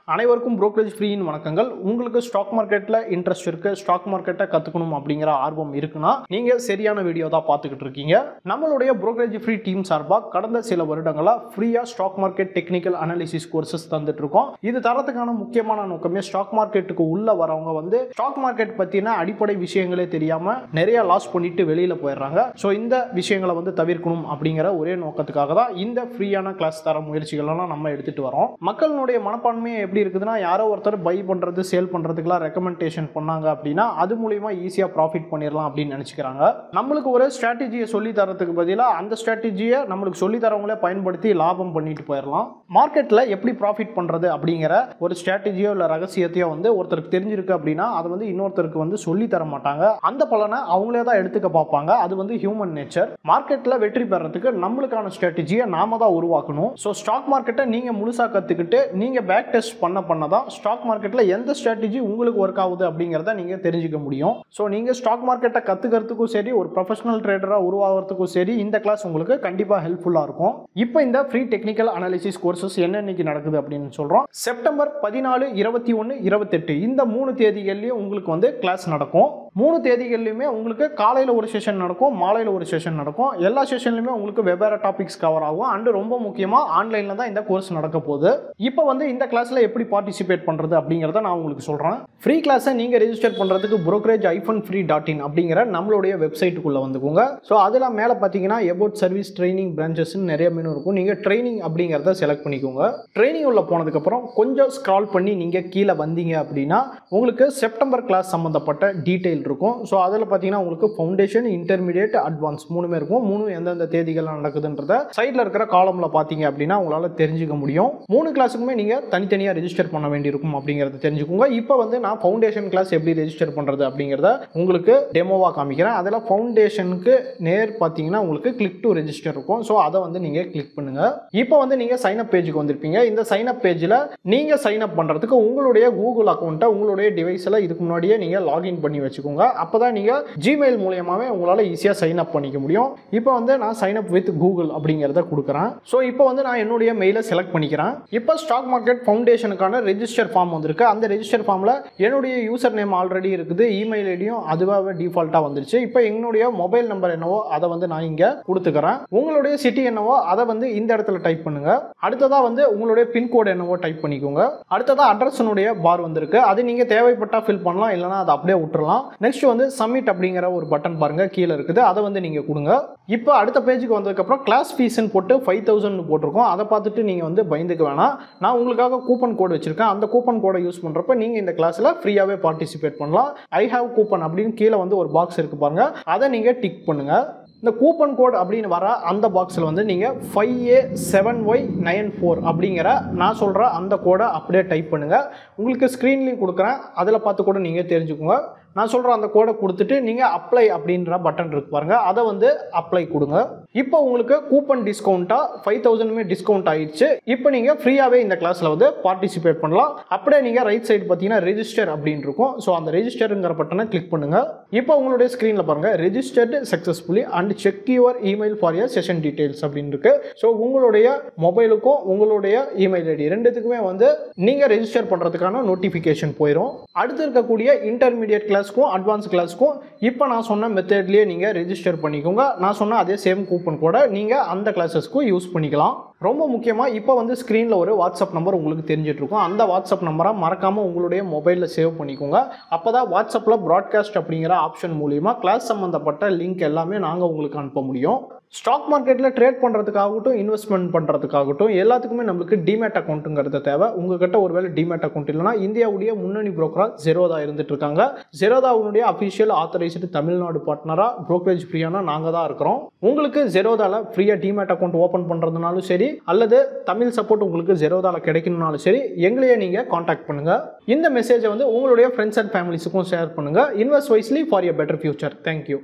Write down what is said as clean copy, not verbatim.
அனைவருக்கும் brokerage free இன் வணக்கங்கள். உங்களுக்கு ஸ்டாக் மார்க்கெட்ல இன்ட்ரெஸ்ட் இருக்கு, ஸ்டாக் மார்க்கெட்டை கத்துக்கணும் அப்படிங்கிற ஆர்வம் இருக்குன்னா நீங்க சரியான வீடியோ தான் பார்த்துக்கிட்டு இருக்கீங்க. நம்மளுடைய brokerage free டீம் சார்பா கடந்த சில வருடங்களா ஃப்ரீயா stock market technical analysis courses தந்துட்டு இருக்கோம். இது தரத்துக்கான முக்கியமான நோக்கமே ஸ்டாக் மார்க்கெட்டுக்கு உள்ள வரவங்க ஸ்டாக் மார்க்கெட் பத்தின அடிப்படை விஷயங்களே தெரியாம நிறைய லாஸ் பண்ணிட்டு வெளியில போயிடுறாங்க. ஸோ இந்த விஷயங்களை தவிர்க்கணும் அப்படிங்கிற ஒரே நோக்கத்துக்காக தான் இந்த ஃப்ரீயான கிளாஸ் தர முயற்சிகள் எல்லாம் நம்ம எடுத்துட்டு வரோம். மக்களுடைய மனப்பான்மையை எப்படி இருக்குதுன்னா, யாரோ ஒருத்தர் பை பண்றது சேல் பண்றதுக்குலாம் ரெக்கமெண்டேஷன் பண்ணாங்க அப்படின்னா அது மூலமா ஈஸியா ப்ராஃபிட் பண்ணிடலாம் அப்படின்னு நினைச்சுக்கிறாங்க. நம்மளுக்கு ஒரு ஸ்ட்ராட்டஜியை சொல்லி தரதுக்கு பதிலாக அந்த ஸ்ட்ராட்டஜியை நம்மளுக்கு சொல்லி தரவங்களே பயன்படுத்தி லாபம் பண்ணிட்டு போயிடலாம். மார்க்கெட்ல எப்படி ப்ராஃபிட் பண்றது அப்படிங்கிற ஒரு ஸ்ட்ராட்டஜியோ இல்ல ரகசியத்தையோ ஒருத்தருக்கு தெரிஞ்சிருக்கு அப்படின்னா அது இன்னொருத்தருக்கு சொல்லி தர மாட்டாங்க. அந்த பலனை அவங்களே தான் எடுத்துக்க பார்ப்பாங்க. அது ஹியூமன் நேச்சர். மார்க்கெட்ல வெற்றி பெறதுக்கு நம்மளுக்கான ஸ்ட்ராட்டஜியை நாம தான் உருவாக்கணும். ஸோ ஸ்டாக் மார்க்கெட்டை நீங்க முழுசா கத்துக்கிட்டு நீங்க பேக் டெஸ்ட் பண்ணதான் ஸ்டாக் மார்க்கெட்ல எந்த ஸ்ட்ராட்டஜி உங்களுக்கு ஒர்க் ஆகுது அப்படிங்கறத நீங்க தெரிஞ்சுக்க முடியும். ஸோ நீங்க ஸ்டாக் மார்க்கெட்டை கத்துக்கிறதுக்கும் சரி, ஒரு ப்ரொஃபஷனல் ட்ரேடரா உருவாகிறதுக்கும் சரி, இந்த கிளாஸ் உங்களுக்கு கண்டிப்பா ஹெல்ப்ஃபுல்லா இருக்கும். இப்போ இந்த ஃப்ரீ டெக்னிக்கல் அனாலிசிஸ் கோர்சஸ் என்னன்னைக்கு நடக்குது அப்படின்னு சொல்றோம். செப்டம்பர் 14, 21, 28 இந்த 3 தேதிகள்லயும் உங்களுக்கு கிளாஸ் நடக்கும். 3 தேதிகள்லையுமே உங்களுக்கு காலையில் ஒரு செஷன் நடக்கும், மாலையில் ஒரு செஷன் நடக்கும். எல்லா செஷன்லையுமே உங்களுக்கு வெவ்வேறு டாபிக்ஸ் கவர் ஆகும். அண்ட் ரொம்ப முக்கியமாக ஆன்லைனில் தான் இந்த கோர்ஸ் நடக்க போகுது. இப்போ இந்த கிளாஸில் எப்படி பார்ட்டிசிபேட் பண்ணுறது அப்படிங்கிறத நான் உங்களுக்கு சொல்கிறேன். ஃப்ரீ கிளாஸை நீங்கள் ரெஜிஸ்டர் பண்ணுறதுக்கு brokerage-free.in அப்படிங்கிற நம்மளுடைய வெப்சைட்டுக்குள்ளே வந்துக்கோங்க. ஸோ அதில் மேலே பார்த்தீங்கன்னா about சர்வீஸ் ட்ரைனிங் பிரான்ச்சஸ்ன்னு நிறைய மெனு இருக்கும். நீங்கள் ட்ரைனிங் அப்படிங்கிறத செலக்ட் பண்ணிக்கோங்க. ட்ரைனிங் உள்ள போனதுக்கப்புறம் கொஞ்சம் ஸ்க்ரால் பண்ணி நீங்கள் கீழே வந்தீங்க அப்படின்னா உங்களுக்கு செப்டம்பர் கிளாஸ் சம்மந்தப்பட்ட டீட்டெயில் இருக்கும். ஸோ அதில் பார்த்தீங்கன்னா உங்களுக்கு ஃபவுண்டேஷன், இன்டர்மீடியேட், அட்வான்ஸ் 3மே இருக்கும். 3 எந்தெந்த தேதிகள் நடக்குதுன்றத சைடில் இருக்கிற காலமில் பார்த்தீங்க அப்படின்னா உங்களால் தெரிஞ்சுக்க முடியும். 3 கிளாஸுக்குமே நீங்கள் தனித்தனியாக ரெஜிஸ்டர் பண்ண வேண்டியிருக்கும் அப்படிங்கிறத தெரிஞ்சுக்கோங்க. இப்போ நான் ஃபவுண்டேஷன் கிளாஸ் எப்படி ரெஜிஸ்டர் பண்ணுறது அப்படிங்கிறத உங்களுக்கு டெமோவாக காமிக்கிறேன். அதில் ஃபவுண்டேஷனுக்கு நேர் பார்த்தீங்கன்னா உங்களுக்கு கிளிக் டு ரெஜிஸ்டர் இருக்கும். ஸோ அதை நீங்கள் கிளிக் பண்ணுங்க. இப்போ நீங்கள் சைன் அப் பேஜுக்கு வந்திருப்பீங்க. இந்த சைன் அப் பேஜில் நீங்கள் சைன் அப் பண்ணுறதுக்கு உங்களுடைய கூகுள் அக்கௌண்ட்டை உங்களுடைய டிவைஸில் இதுக்கு முன்னாடியே நீங்கள் லாகின் பண்ணி வச்சுக்கோங்க. அப்பதான் நீங்க ஜிமெயில் மூலமாவே உங்களால ஈஸியா சைன் அப் பண்ணிக்க முடியும். இப்போ நான் சைன் அப் வித் கூகுள் அப்படிங்கறத கொடுக்குறேன். ஸோ இப்போ நான் என்னுடைய மெயிலை செலக்ட் பண்ணிக்கிறேன். இப்போ ஸ்டாக் மார்க்கெட் ஃபவுண்டேஷனுக்கான ரெஜிஸ்டர் ஃபார்ம் வந்திருக்கு. அந்த ரெஜிஸ்டர் ஃபார்ம்ல என்னுடைய யூசர் நேம் ஆல்ரெடி இருக்குது, இமெயில் ஐடியும் அதுவாகவே டிஃபால்ட்டா வந்துருச்சு. இப்போ என்னுடைய மொபைல் நம்பர் என்னவோ அதை நான் இங்க கொடுத்துக்கிறேன். உங்களுடைய சிட்டி என்னவோ அதை இந்த இடத்துல டைப் பண்ணுங்க. அடுத்ததா உங்களுடைய பின்கோடு என்னவோ டைப் பண்ணிக்கோங்க. அடுத்ததா அட்ரஸனுடைய பார் வந்திருக்கு. அது நீங்க தேவைப்பட்டா ஃபில் பண்ணலாம், இல்லைன்னா அதை அப்படியே விட்டுறலாம். நெக்ஸ்ட் சப்மிட் அப்படிங்கிற ஒரு பட்டன் பாருங்க கீழே இருக்குது, அதை நீங்க கொடுங்க. இப்போ அடுத்த பேஜுக்கு வந்ததுக்கு அப்புறம் கிளாஸ் ஃபீஸ்ன்னு போட்டு 5000 போட்டிருக்கோம். அதை பார்த்துட்டு நீங்க பயந்துக்க வேணாம். நான் உங்களுக்காக கூப்பன் கோட் வச்சிருக்கேன். அந்த கூப்பன் கோடை யூஸ் பண்றப்ப நீங்க இந்த கிளாஸ்ல ஃப்ரீயாவே பார்ட்டிசிபேட் பண்ணலாம். ஐ ஹேவ் கூப்பன் அப்படின்னு கீழே ஒரு பாக்ஸ் இருக்கு பாருங்க, அதை நீங்க டிக் பண்ணுங்க. இந்த கூப்பன் கோட் அப்படின்னு வர அந்த பாக்ஸில் நீங்க 5A7Y94 அப்படிங்கிற நான் சொல்ற அந்த கோடை அப்படியே டைப் பண்ணுங்க. உங்களுக்கு ஸ்கிரீன்லையும் கொடுக்குறேன், அதில் பார்த்து கூட நீங்க தெரிஞ்சுக்கோங்க. நான் சொல்ற அந்த கோடை கொடுத்துட்டு நீங்க அப்ளை அப்படின்ற பட்டன் இருக்கு பாருங்க, அதை அப்ளை கொடுங்க. இப்போ உங்களுக்கு கூப்பன் டிஸ்கவுண்டா 5000 டிஸ்கவுண்ட் ஆயிடுச்சு. இப்போ நீங்க ஃப்ரீயாவே இந்த கிளாஸ்ல பார்ட்டிசிபேட் பண்ணலாம். அப்படியே நீங்க ரைட் சைடு பார்த்தீங்கன்னா ரெஜிஸ்டர் அப்படின்னு இருக்கும். ஸோ அந்த ரெஜிஸ்டருங்கிற பட்டனை கிளிக் பண்ணுங்க. இப்போ உங்களுடைய ஸ்கிரீன்ல பாருங்க registered successfully and check your email for your session details அப்படின்னு இருக்கு. ஸோ உங்களுடைய மொபைலுக்கும் உங்களுடைய இமெயில் ஐடி ரெண்டுத்துக்குமே நீங்க ரெஜிஸ்டர் பண்றதுக்கான நோட்டிபிகேஷன் போயிடும். அடுத்து இருக்கக்கூடிய இன்டர்மீடியட் கிளாஸ்க்கும் அட்வான்ஸ் கிளாஸ்க்கும் இப்போ நான் சொன்ன மெத்தட்லயே நீங்க ரெஜிஸ்டர் பண்ணிக்கோங்க. நான் சொன்ன அதே சேம் கூப்பன் கூட நீங்க அந்த கிளாஸஸ்க்கும் யூஸ் பண்ணிக்கலாம். ரொம்ப முக்கியமா இப்போ ஸ்கிரீன்ல ஒரு வாட்ஸ்அப் நம்பர் உங்களுக்கு தெரிஞ்சிட்டு இருக்கும். அந்த வாட்ஸ்அப் நம்பரை மறக்காம உங்களுடைய மொபைல்ல சேவ் பண்ணிக்கோங்க. அப்பதான் வாட்ஸ்அப்ல ப்ராட்காஸ்ட் அப்படிங்கிற ஆப்ஷன் மூலியமா கிளாஸ் சம்பந்தப்பட்ட லிங்க் எல்லாமே நாங்க உங்களுக்கு அனுப்ப முடியும். ஸ்டாக் மார்க்கெட்ல ட்ரேட் பண்றதுக்காகட்டும், இன்வெஸ்ட்மெண்ட் பண்றதுக்காகட்டும் எல்லாத்துக்குமே நம்மளுக்கு டிமேட் அக்கௌண்ட்ங்கிறது தேவை. உங்ககிட்ட ஒருவேளை டிமேட் அக்கௌண்ட் இல்லைன்னா இந்தியாவுடைய முன்னணி புரோக்கரா ஜெரோதா இருந்துட்டு இருக்காங்க. ஜெரோதாவுடைய அபிஷியல் ஆத்தரைஸ்டு தமிழ்நாடு பார்ட்னரா brokerage ஃப்ரீயான நாங்க தான் இருக்கிறோம். உங்களுக்கு ஜெரோதால ஃப்ரீயா டிமேட் அக்கௌண்ட் ஓபன் பண்றதுனாலும் சரி, அல்லது தமிழ் சப்போர்ட் உங்களுக்கு ஜெரோதால கிடைக்கணும்னாலும் சரி, எங்களையே நீங்க காண்டாக்ட் பண்ணுங்க. இந்த மெசேஜை உங்களுடைய ஃப்ரெண்ட்ஸ் அண்ட் ஃபேமிலிஸுக்கும் ஷேர் பண்ணுங்க. Invest wisely for a better future. Thank you.